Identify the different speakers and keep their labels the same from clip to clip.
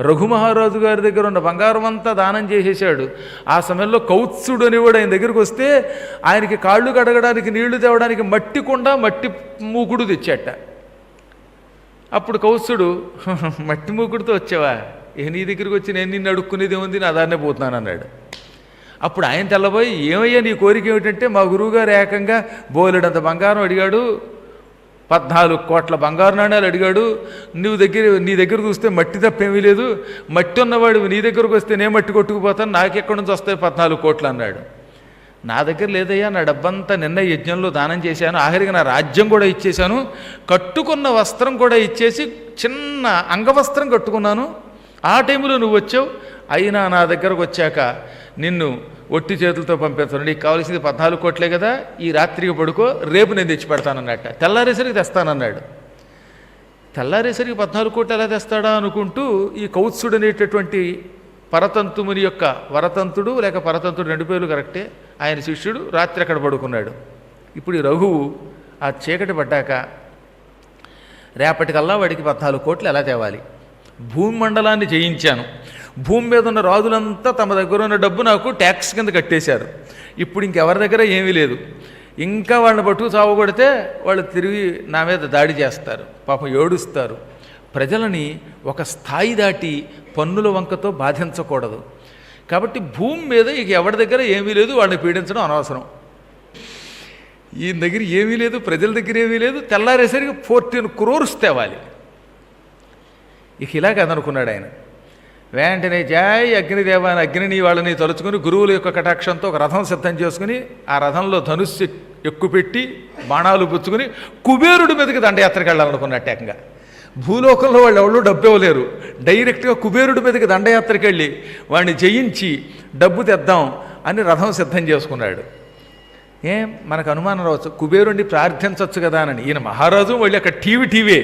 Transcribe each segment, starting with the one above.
Speaker 1: రఘుమహారాజు గారి దగ్గర ఉన్న బంగారం అంతా దానం చేసేసాడు. ఆ సమయంలో కౌత్సుడు అనేవాడు ఆయన దగ్గరికి వస్తే ఆయనకి కాళ్ళు కడగడానికి నీళ్లు తేవడానికి మట్టి కుండ మట్టి మూకుడు తెచ్చాట. అప్పుడు కౌత్సుడు, మట్టి మూకుడితో వచ్చావా, నీ దగ్గరికి వచ్చి నేను నిన్ను అడుక్కునేది ఏముంది, నా దాన్నే పోతున్నాను అన్నాడు. అప్పుడు ఆయన తెల్లబోయి, ఏమయ్యా నీ కోరిక ఏమిటంటే, మా గురువుగారు ఏకంగా బోలెడంత బంగారం అడిగాడు, 14 కోట్ల బంగారు నాణ్యాలు అడిగాడు, నీ దగ్గర చూస్తే మట్టి తప్పేమీ లేదు, మట్టి ఉన్నవాడు నీ దగ్గరకు వస్తే నేను మట్టి కొట్టుకుపోతాను, నాకెక్కడి నుంచి వస్తాయి 14 కోట్లు అన్నాడు. నా దగ్గర లేదయ్యా, నా డబ్బంతా నిన్న యజ్ఞంలో దానం చేశాను, ఆఖరికి నా రాజ్యం కూడా ఇచ్చేశాను, కట్టుకున్న వస్త్రం కూడా ఇచ్చేసి చిన్న అంగవస్త్రం కట్టుకున్నాను, ఆ టైంలో నువ్వు వచ్చావు, అయినా నా దగ్గరకు వచ్చాక నిన్ను ఒట్టి చేతులతో పంపిస్తాను, నీకు కావాల్సింది 14 కోట్లే కదా, ఈ రాత్రికి పడుకో, రేపు నేను తెచ్చి పెడతానన్నట్ట. తెల్లారేసరికి తెస్తానన్నాడు. తెల్లారేసరికి 14 కోట్లు ఎలా తెస్తాడా అనుకుంటూ ఈ కౌత్సుడు అనేటటువంటి పరతంతుముని యొక్క, వరతంతుడు లేక పరతంతుడు 2 పేర్లు కరెక్టే, ఆయన శిష్యుడు రాత్రి అక్కడ పడుకున్నాడు. ఇప్పుడు ఈ రఘువు ఆ చీకటి పడ్డాక రేపటికల్లా వాడికి 14 కోట్లు ఎలా తేవాలి, భూమండలాన్ని జయించాను, భూమి మీద ఉన్న రాజులంతా తమ దగ్గర ఉన్న డబ్బు నాకు ట్యాక్స్ కింద కట్టేశారు, ఇప్పుడు ఇంకెవరి దగ్గర ఏమీ లేదు, ఇంకా వాళ్ళని పట్టుకు చావగొడితే వాళ్ళు తిరిగి నా మీద దాడి చేస్తారు, పాపం ఏడుస్తారు, ప్రజలని ఒక స్థాయి దాటి పన్నుల వంకతో బాధించకూడదు, కాబట్టి భూమి మీద ఇక ఎవరి దగ్గర ఏమీ లేదు, వాళ్ళని పీడించడం అనవసరం, ఈయన దగ్గర ఏమీ లేదు, ప్రజల దగ్గర ఏమీ లేదు, తెల్లారేసరికి 14 crores తేవాలి. ఇక ఇలా కదనుకున్నాడు ఆయన. వెంటనే జై అగ్నిదేవ అని అగ్నిని వాళ్ళని తలుచుకుని గురువుల యొక్క కటాక్షంతో ఒక రథం సిద్ధం చేసుకుని ఆ రథంలో ధనుస్సు ఎక్కుపెట్టి బాణాలు పుచ్చుకుని కుబేరుడి మీదకి దండయాత్రకు వెళ్ళాలనుకున్నట్టు. ఏకంగా భూలోకంలో వాళ్ళు ఎవరు డబ్బు ఇవ్వలేరు, డైరెక్ట్గా కుబేరుడి మీదకి దండయాత్రకు వెళ్ళి వాడిని జయించి డబ్బు తెద్దాం అని రథం సిద్ధం చేసుకున్నాడు. మనకు అనుమానం రావచ్చు, కుబేరుడిని ప్రార్థించవచ్చు కదా అని. ఈయన మహారాజు, వాళ్ళు అక్కడ టీవీ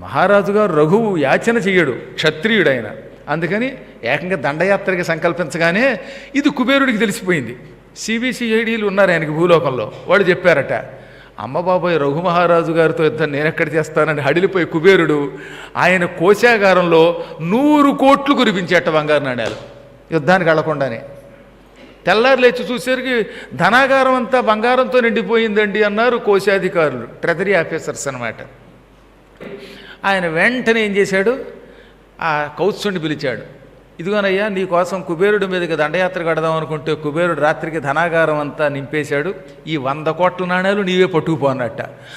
Speaker 1: మహారాజు గారు రఘువు యాచన చెయ్యడు, క్షత్రియుడైన, అందుకని ఏకంగా దండయాత్రకి సంకల్పించగానే ఇది కుబేరుడికి తెలిసిపోయింది. సిబిసిఐడీలు ఉన్నారు ఆయనకి భూలోకంలో, వాళ్ళు చెప్పారట, అమ్మ బాబాయ్ రఘు మహారాజు గారితో యుద్ధం నేనెక్కడ చేస్తానని హడిలిపోయి కుబేరుడు ఆయన కోశాగారంలో 100 కోట్లు కురిపించేట బంగారు నాణ్యాలు, యుద్ధానికి వెళ్లకుండానే. తెల్లారు లేచి చూసేసరికి ధనాగారం అంతా బంగారంతో నిండిపోయిందండి అన్నారు కోశాధికారులు, ట్రెజరీ ఆఫీసర్స్ అన్నమాట. ఆయన వెంటనే ఏం చేశాడు, ఆ కౌత్సుడిని పిలిచాడు, ఇదిగోనయ్యా నీ కోసం కుబేరుడి మీదకి దండయాత్ర కడదాం అనుకుంటే కుబేరుడు రాత్రికి ధనాగారం అంతా నింపేశాడు, ఈ 100 కోట్ల నాణ్యాలు నీవే పట్టుకుపో అన్నట్ట.